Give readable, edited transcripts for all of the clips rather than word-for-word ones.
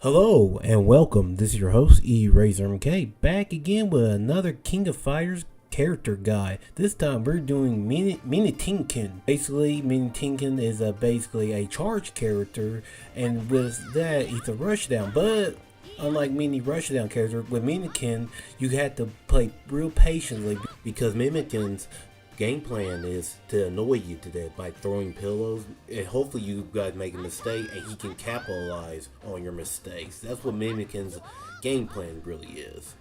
Hello and welcome. This is your host ERazorMK back again with another King of Fighters character guide. This time we're doing Meitenkun. Basically, Meitenkun is basically a charge character, and with that, he's a rushdown. But unlike many rushdown characters, with Meitenkun, you have to play real patiently because Meitekun's game plan is to annoy you to death by throwing pillows, and hopefully you guys make a mistake and he can capitalize on your mistakes. That's what Meitekun's game plan really is.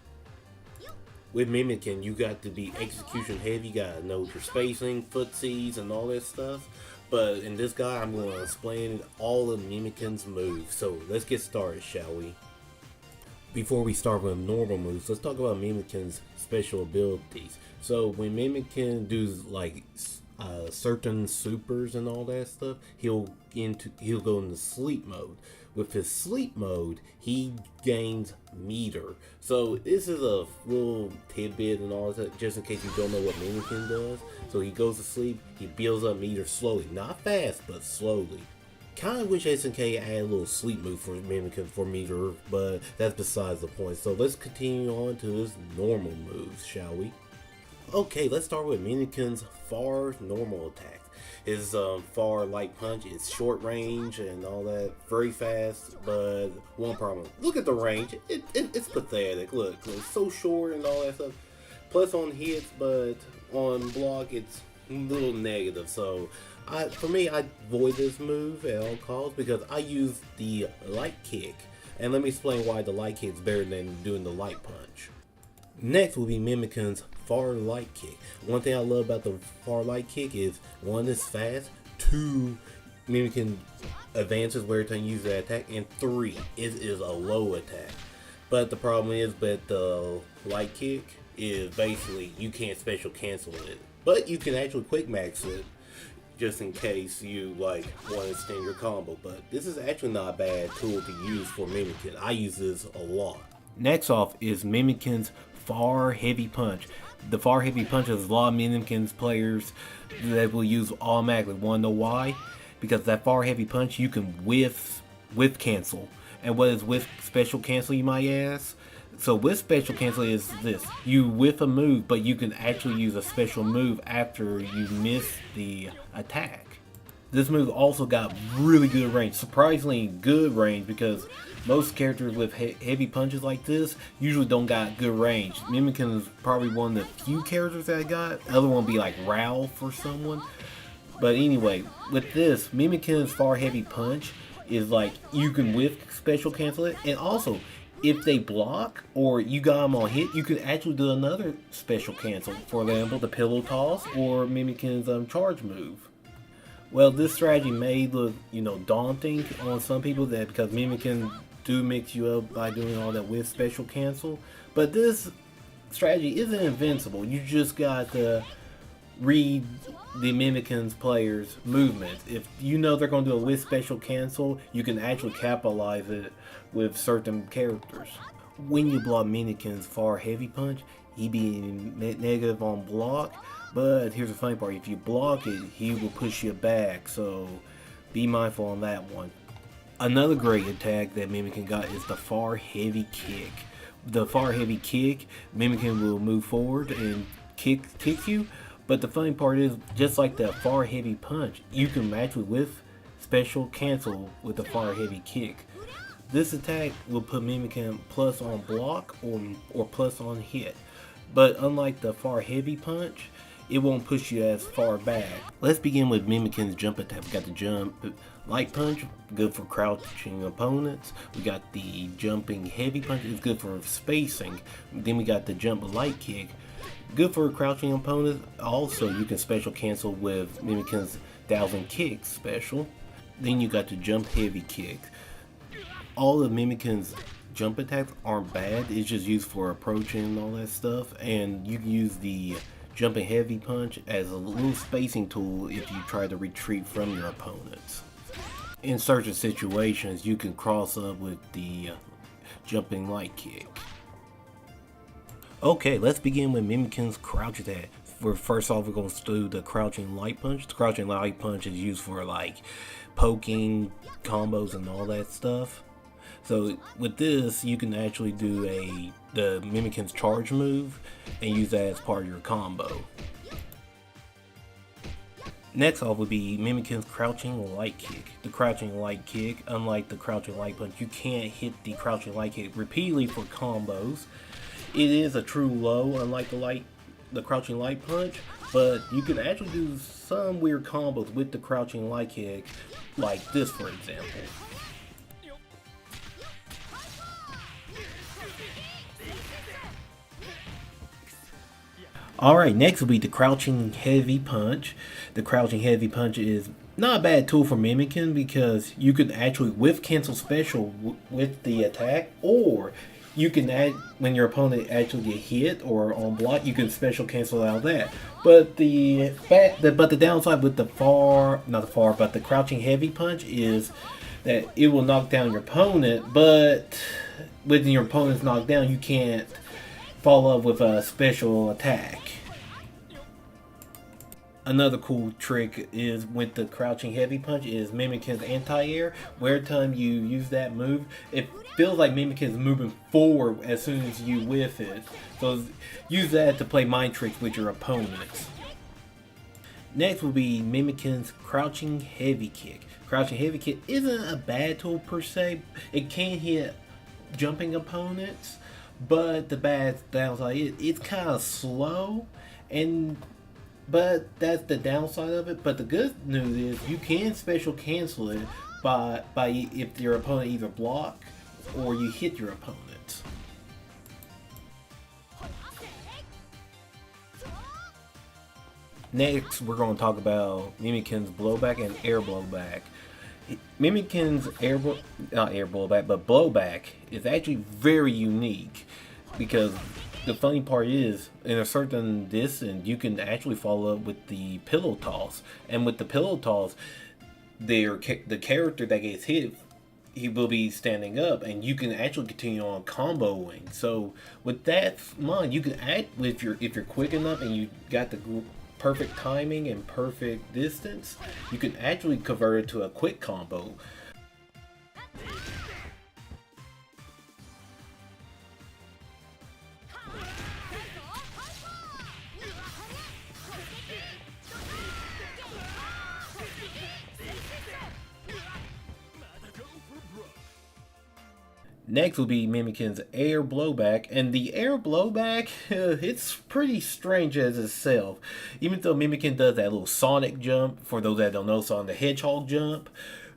With Meitenkun, you got to be execution heavy, you gotta know your spacing, footsies, and all that stuff. But in this guide, I'm going to explain all of Meitekun's moves. So let's get started, shall we? Before we start with normal moves, let's talk about Meitekun's special abilities. So when Meitenkun does like certain supers and all that stuff, he'll go into sleep mode. With his sleep mode, he gains meter. So this is a little tidbit and all that, just in case you don't know what Meitenkun does. So he goes to sleep, he builds up meter slowly, not fast, but slowly. Kind of wish SNK had a little sleep move for Meitenkun for meter, but that's besides the point. So let's continue on to his normal moves, shall we? Okay, let's start with Meitekun's far normal attack. His far light punch is short range and all that, very fast, but one problem. Look at the range, it's pathetic. Look, it's so short and all that stuff. Plus on hits, but on block it's a little negative. So for me, I avoid this move at all costs because I use the light kick. And let me explain why the light kick is better than doing the light punch. Next will be Meitekun's far light kick. One thing I love about the far light kick is, one, it's fast, two, Meitenkun advances where it can use that attack, and three, it is a low attack. But the problem is that the light kick is basically, you can't special cancel it, but you can actually quick max it just in case you like want to extend your combo. But this is actually not a bad tool to use for Meitenkun. I use this a lot. Next off is Meitekun's far heavy punch. The far heavy punch is a lot of Meitekun's players that will use automatically. Want to know why? Because that far heavy punch you can whiff cancel. And what is whiff special cancel, you might ask? So with special cancel is this: you whiff a move, but you can actually use a special move after you miss the attack. This move also got really good range, surprisingly good range, because most characters with heavy punches like this usually don't got good range. Meitenkun is probably one of the few characters that I got. The other one would be like Ralph or someone. But anyway, with this, Meitekun's far heavy punch is like you can whiff special cancel it, and also if they block or you got them on hit, you can actually do another special cancel. For example, the pillow toss or Meitekun's charge move. Well, this strategy may look, daunting on some people, that because Meitenkun do mix you up by doing all that with special cancel, but this strategy isn't invincible. You just got to read the Meitekun's players' movements. If you know they're going to do a with special cancel, you can actually capitalize it with certain characters. When you block Meitekun's far heavy punch, he be negative on block, but here's the funny part: if you block it, he will push you back, so be mindful on that one. Another great attack that Meitenkun got is the far heavy kick. The far heavy kick, Meitenkun will move forward and kick you, but the funny part is, just like the far heavy punch, you can match it with special cancel with the far heavy kick. This attack will put Meitenkun plus on block or plus on hit, but unlike the far heavy punch, it won't push you as far back. Let's begin with Meitekun's jump attack. We got the jump light punch, good for crouching opponents. We got the jumping heavy punch, it's good for spacing. Then we got the jump light kick, good for crouching opponents. Also, you can special cancel with Meitekun's 1000 kick special. Then you got the jump heavy kick. All of Meitekun's jump attacks aren't bad, it's just used for approaching and all that stuff, and you can use the jumping heavy punch as a little spacing tool if you try to retreat from your opponents. In certain situations, you can cross up with the jumping light kick. Okay, let's begin with Meitekun's crouch attack. First off, we're going to do the crouching light punch. The crouching light punch is used for like poking combos and all that stuff. So with this, you can actually do the Meitenkun charge move and use that as part of your combo. Next off would be Meitekun's crouching light kick. The crouching light kick, unlike the crouching light punch, you can't hit the crouching light kick repeatedly for combos. It is a true low, unlike the crouching light punch, but you can actually do some weird combos with the crouching light kick, like this for example. Alright, next will be the crouching heavy punch. The crouching heavy punch is not a bad tool for Meitenkun because you can actually whiff cancel special with the attack, or you can add when your opponent actually get hit or on block, you can special cancel out that. But the downside with the crouching heavy punch is that it will knock down your opponent, but when your opponent's knocked down, you can't follow up with a special attack. Another cool trick is with the crouching heavy punch is Meitekun's anti-air. Where time you use that move, it feels like Meitekun's moving forward as soon as you whiff it. So use that to play mind tricks with your opponents. Next will be Meitekun's crouching heavy kick. Crouching heavy kick isn't a bad tool per se. It can hit jumping opponents, but the bad downside is it's kind of slow, but that's the downside of it. But the good news is you can special cancel it by if your opponent either block or you hit your opponent. Next, we're going to talk about Meitekun's blowback and air blowback. Meitekun's blowback is actually very unique because the funny part is, in a certain distance, you can actually follow up with the pillow toss. And with the pillow toss, the character that gets hit, he will be standing up, and you can actually continue on comboing. So with that in mind, you can act if you're quick enough and you got the perfect timing and perfect distance, you can actually convert it to a quick combo. Next will be Meitekun's air blowback, and the air blowback, it's pretty strange as itself. Even though Meitenkun does that little Sonic jump, for those that don't know, Sonic the Hedgehog jump.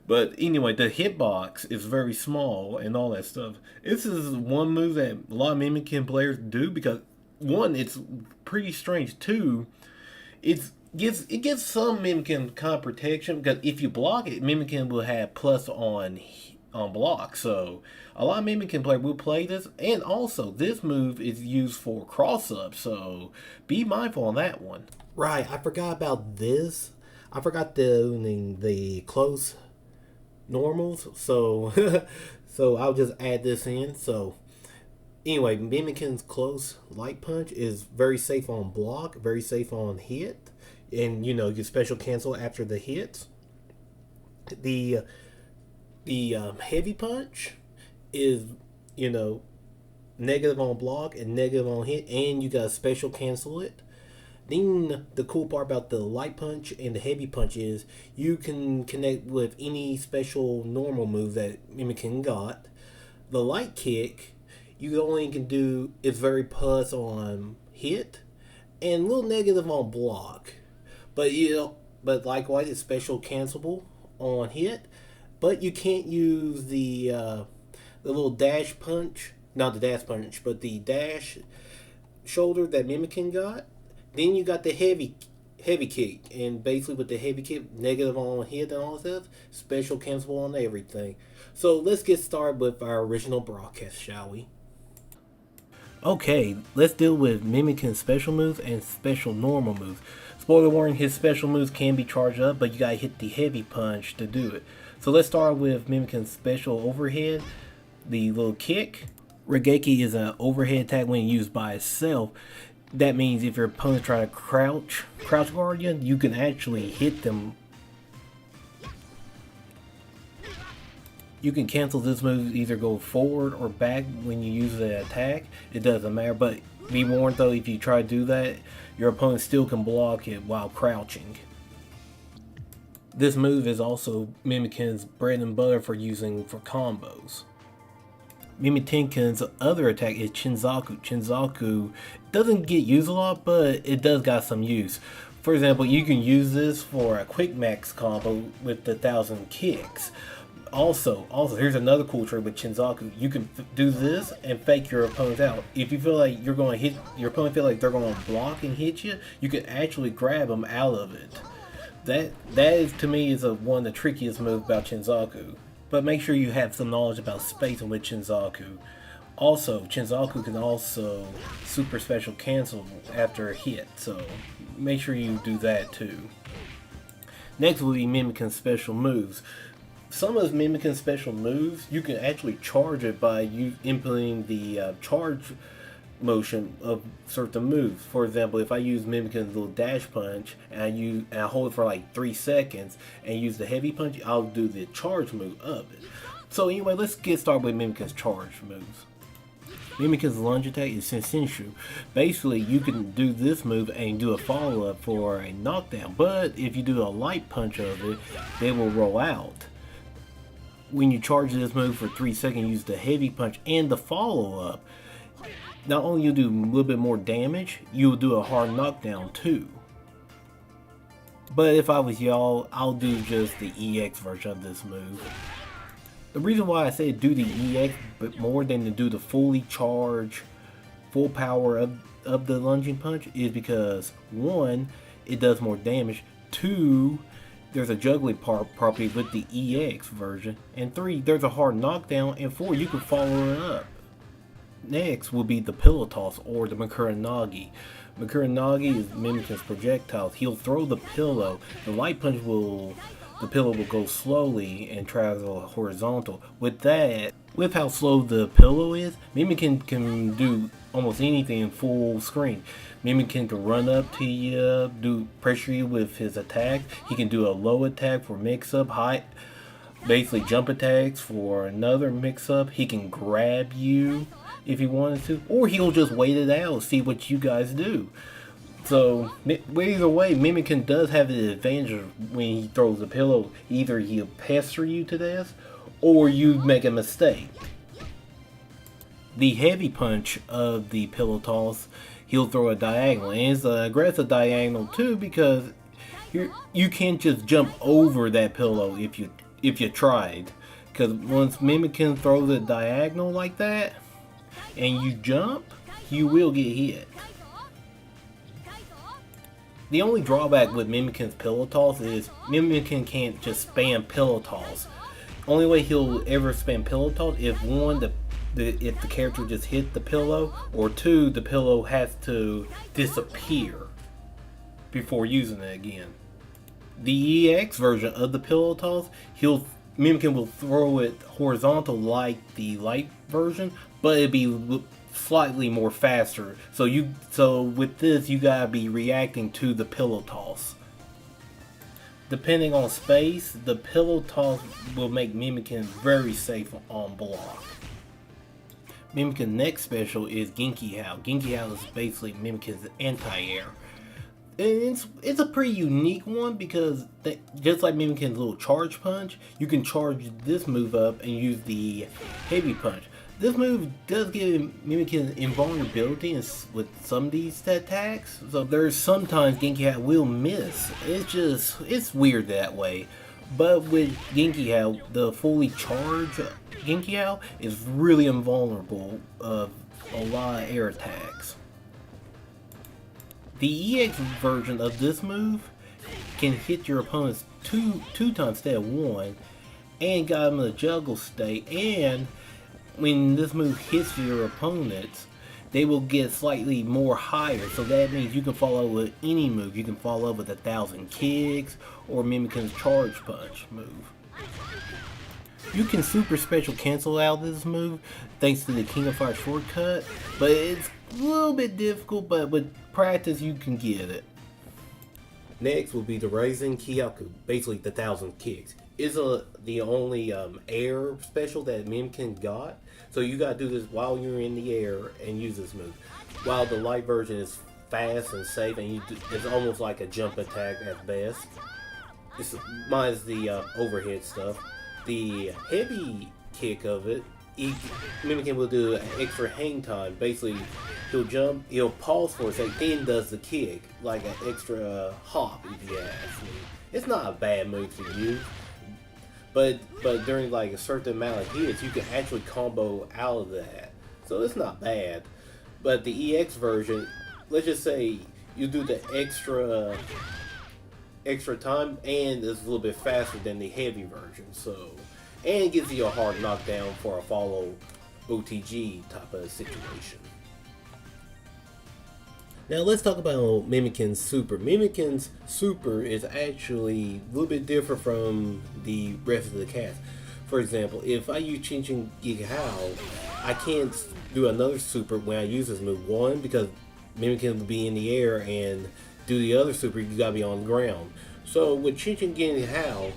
But anyway, the hitbox is very small and all that stuff. This is one move that a lot of Meitenkun players do because, one, it's pretty strange. Two, it gives some Meitenkun kind of protection because if you block it, Meitenkun will have plus on block. So a lot of Meitenkun players will play this, and also this move is used for cross up, so be mindful on that one. Right, I forgot about this. I forgot the close normals, so so I'll just add this in. So anyway, Meitekun's close light punch is very safe on block, very safe on hit, and you can special cancel after the hits. The heavy punch is negative on block and negative on hit, and you gotta special cancel it. Then the cool part about the light punch and the heavy punch is you can connect with any special normal move that Meitenkun got. The light kick, you only can do is very plus on hit and a little negative on block, but likewise it's special cancelable on hit. But you can't use the little dash punch, not the dash punch, but the dash shoulder that Meitenkun got. Then you got the heavy kick, and basically with the heavy kick, negative on hit and all that stuff, special cancelable on everything. So let's get started with our original broadcast, shall we? Okay, let's deal with Meitekun's special moves and special normal moves. Spoiler warning, his special moves can be charged up, but you gotta hit the heavy punch to do it. So let's start with Meitekun's special overhead, the little kick. Regeki is an overhead attack when used by itself. That means if your opponent try to crouch guard you, you can actually hit them. You can cancel this move, either go forward or back when you use the attack. It doesn't matter, but be warned though, if you try to do that, your opponent still can block it while crouching. This move is also Meitekun's bread and butter for using for combos. Meitenkun's other attack is Chinzaku. Chinzaku doesn't get used a lot, but it does got some use. For example, you can use this for a quick max combo with the 1000 kicks. Also, here's another cool trick with Chinzaku. You can do this and fake your opponent out. If you feel like you're going to hit your opponent, feel like they're going to block and hit you, you can actually grab them out of it. That is, to me, is one of the trickiest moves about Chinzaku. But make sure you have some knowledge about spacing with Chinzaku. Also, Chinzaku can also super special cancel after a hit, so make sure you do that too. Next will be Meitekun's special moves. Some of Meitekun's special moves, you can actually charge it by implementing the charge motion of certain moves. For example, if I use Meitekun's little dash punch and I hold it for like 3 seconds and use the heavy punch, I'll do the charge move of it. So anyway, let's get started with Meitekun's charge moves. Meitekun's lunge attack is Sensenshu. Basically, you can do this move and do a follow-up for a knockdown, but if you do a light punch of it, they will roll out. When you charge this move for 3 seconds, use the heavy punch and the follow-up. Not only you'll do a little bit more damage, you'll do a hard knockdown too. But if I was y'all, I'll do just the EX version of this move. The reason why I say do the EX but more than to do the fully charge, full power of the lunging punch is because 1, it does more damage, 2, there's a juggling property with the EX version, and 3, there's a hard knockdown, and 4, you can follow it up. Next will be the pillow toss or the Makuranagi. Makuranagi is Meitekun's projectiles. He'll throw the pillow. The light punch the pillow will go slowly and travel horizontal. With how slow the pillow is, Meitenkun can do almost anything in full screen. Meitenkun can run up to you, pressure you with his attack. He can do a low attack for mix-up, basically jump attacks for another mix-up. He can grab you if he wanted to, or he'll just wait it out, see what you guys do. So either way, Meitenkun does have the advantage when he throws the pillow. Either he'll pester you to death, or you make a mistake. The heavy punch of the pillow toss, he'll throw a diagonal, and it's an aggressive diagonal too, because you can't just jump over that pillow if you tried. Because once Meitenkun throws a diagonal like that, and you jump, you will get hit. The only drawback with Meitekun's pillow toss is Meitenkun can't just spam pillow toss. Only way he'll ever spam pillow toss if 1, if the character just hit the pillow, or 2, the pillow has to disappear before using it again. The EX version of the pillow toss, Meitenkun will throw it horizontal like the light version, but it'd be slightly more faster. So with this, you gotta be reacting to the pillow toss. Depending on space, the pillow toss will make Meitenkun very safe on block. Meitekun's next special is Genki Hao. Genki Hao is basically Meitekun's anti-air. And it's a pretty unique one because just like Meitekun's little charge punch, you can charge this move up and use the heavy punch. This move does give Meitenkun invulnerability with some of these attacks, so there's sometimes Genki Hao will miss. It's weird that way. But with Genki Hao, the fully charged Genki Hao is really invulnerable of a lot of air attacks. The EX version of this move can hit your opponents two times instead of 1, and got them in a juggle state, and when this move hits your opponents, they will get slightly more higher, so that means you can follow with any move. You can follow up with 1000 kicks or Meitekun's charge punch move. You can super special cancel out this move thanks to the King of Fire shortcut, but it's a little bit difficult, but with practice you can get it. Next will be the Raisen Kyaku, basically the 1000 kicks. the only air special that Meitenkun got. So you gotta do this while you're in the air and use this move. While the light version is fast and safe, and it's almost like a jump attack at best. Mine's the overhead stuff. The heavy kick of it, Meitenkun will do an extra hang time. Basically, he'll jump, he'll pause for a second, then does the kick, like an extra hop, if you ask me. It's not a bad move to use, but during like a certain amount of hits, you can actually combo out of that. So it's not bad. But the EX version, let's just say you do the extra time, and it's a little bit faster than the heavy version. So, and it gives you a hard knockdown for a follow OTG type of situation. Now let's talk about Meitekun's super. Meitekun's super is actually a little bit different from the rest of the cast. For example, if I use Chinchin Geek How, I can't do another super when I use this move. One, because Meitenkun will be in the air, and do the other super, you gotta be on the ground. So with Chinchin Geek How,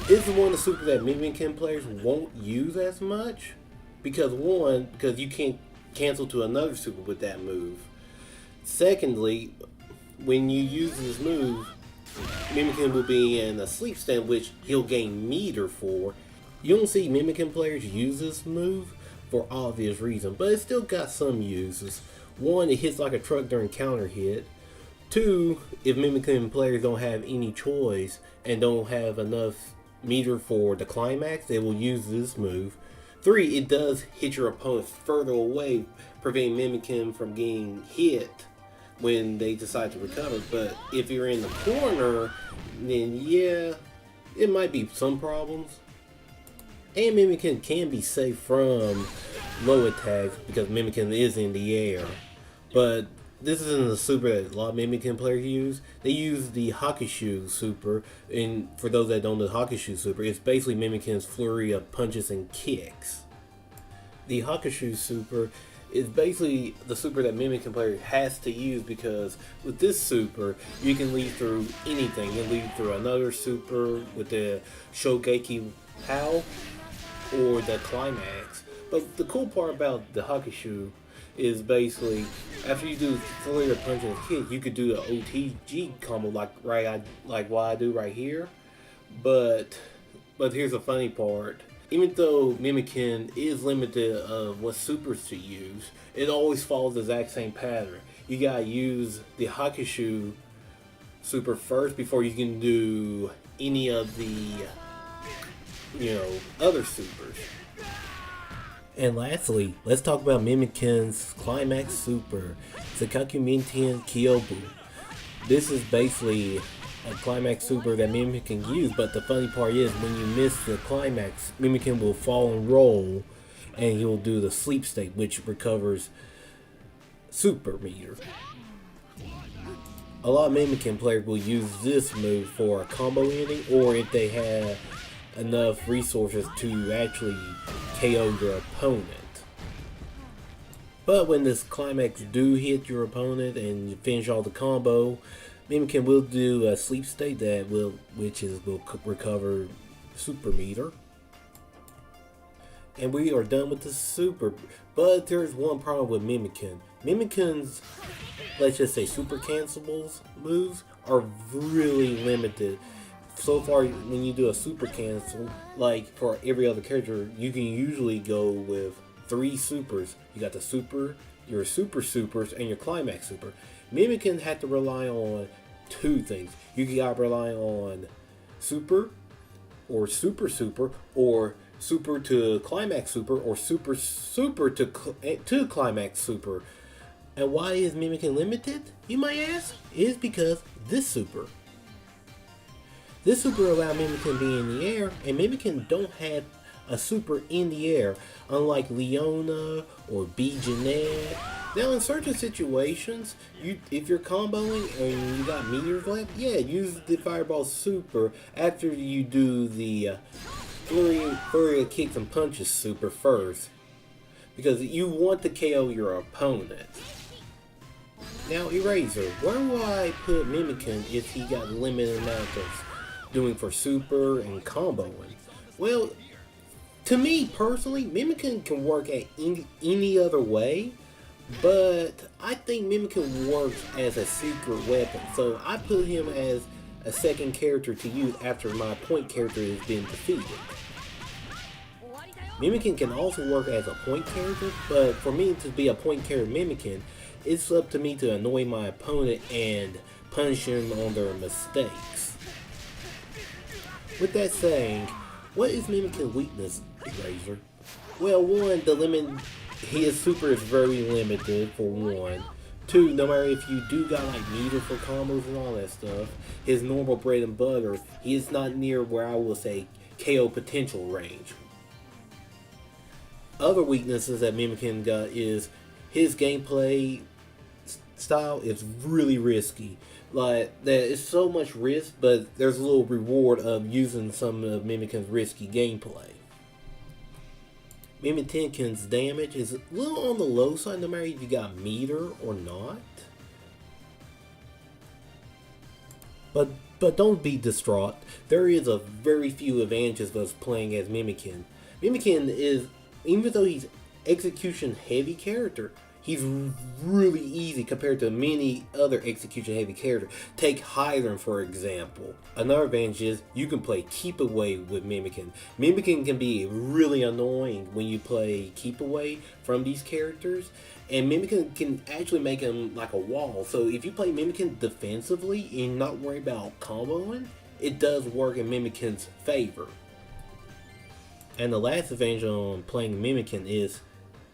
this is one of the supers that Meitenkun players won't use as much. Because one, because you can't cancel to another super with that move. Secondly, when you use this move, Meitenkun will be in a sleep stand, which he'll gain meter for. You don't see Meitenkun players use this move for obvious reasons, but it still got some uses. One, it hits like a truck during counter hit. Two, if Meitenkun players don't have any choice and don't have enough meter for the climax, they will use this move. Three, it does hit your opponent further away, preventing Meitenkun from getting hit when they decide to recover. But if you're in the corner, then yeah, it might be some problems. And Meitenkun can be safe from low attacks because Meitenkun is in the air. But this isn't a super that a lot of Meitenkun players use. They use the Hakushu super, and for those that don't know the Hakushu super, it's basically Meitekun's flurry of punches and kicks. The Hakushu super is basically the super that Meitenkun player has to use, because with this super, you can lead through anything. You can lead through another super with the Shogeki How or the climax. But the cool part about the Hakushu is basically after you do flurry of punch and kick, you could do the OTG combo like what I do right here. But here's the funny part. Even though Meitenkun is limited of what supers to use, it always follows the exact same pattern. You gotta use the Hakushu super first before you can do any of the, other supers. And lastly, let's talk about Meitekun's climax super, Sakaku Minten Kyobu. This is basically a climax super that Meitenkun can use, but the funny part is when you miss the climax, Meitenkun will fall and roll, and he'll do the sleep state, which recovers super meter. A lot of Meitenkun players will use this move for a combo ending, or if they have enough resources to actually KO your opponent. But when this climax do hit your opponent and you finish all the combo, Meitenkun will do a sleep state will recover super meter. And we are done with the super. But there's one problem with Meitenkun. Meitekun's, let's just say, super cancellables moves are really limited. So far, when you do a super cancel, like for every other character, you can usually go with 3 supers. You got the super, your super supers, and your climax super. Meitenkun had to rely on 2 things. You got to rely on super, or super, or super to climax super, or super to climax super. And why is Meitenkun limited, you might ask? It is because this super. This super allows Meitenkun to be in the air, and Meitenkun don't have a super in the air, unlike Leona or B. Jeanette. Now in certain situations, if you're comboing and you got meters left, yeah, use the Fireball super after you do the flurry of kicks and punches super first, because you want to KO your opponent. Now Eraser, where will I put Meitenkun if he got limited amount doing for super and comboing. Well, to me personally, Meitenkun can work at any other way, but I think Meitenkun works as a secret weapon, so I put him as a second character to use after my point character has been defeated. Meitenkun can also work as a point character, but for me to be a point character Meitenkun, it's up to me to annoy my opponent and punish them on their mistakes. With that saying, what is Meitekun's weakness, Razor? Well, one, his super is very limited, for one. Two, no matter if you do got like meter for combos and all that stuff, his normal bread and butter, he is not near where I will say KO potential range. Other weaknesses that Meitenkun got is his gameplay style is really risky. Like, there is so much risk, but there's a little reward of using some of Meitekun's risky gameplay. Meitenkun's damage is a little on the low side, no matter if you got meter or not. But don't be distraught. There is a very few advantages of us playing as Meitenkun. Meitenkun is, even though he's execution heavy character, he's really easy compared to many other execution heavy characters. Take Hydrant for example. Another advantage is you can play keep away with Meitenkun. Meitenkun can be really annoying when you play keep away from these characters, and Meitenkun can actually make him like a wall. So if you play Meitenkun defensively and not worry about comboing, it does work in Meitekun's favor. And the last advantage on playing Meitenkun is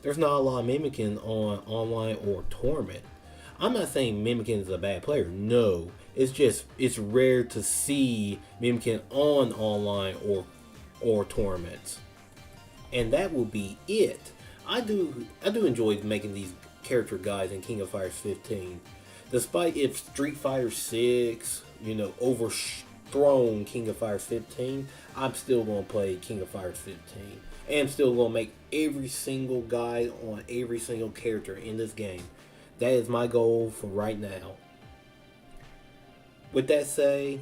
there's not a lot of Meitenkun on online or tournament. I'm not saying Meitenkun is a bad player. No, it's just it's rare to see Meitenkun on online or tournaments. And that will be it. I do enjoy making these character guides in King of Fighters 15. Despite if Street Fighter 6, overthrown King of Fighters 15, I'm still gonna play King of Fighters 15. And I'm still gonna make every single guide on every single character in this game. That is my goal for right now. With that said,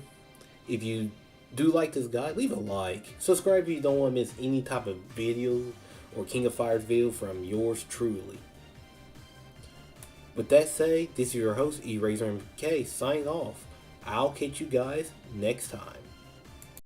if you do like this guide, leave a like. Subscribe if you don't want to miss any type of video or King of Fighters video from yours truly. With that said, this is your host, ERazorMK, signing off. I'll catch you guys next time.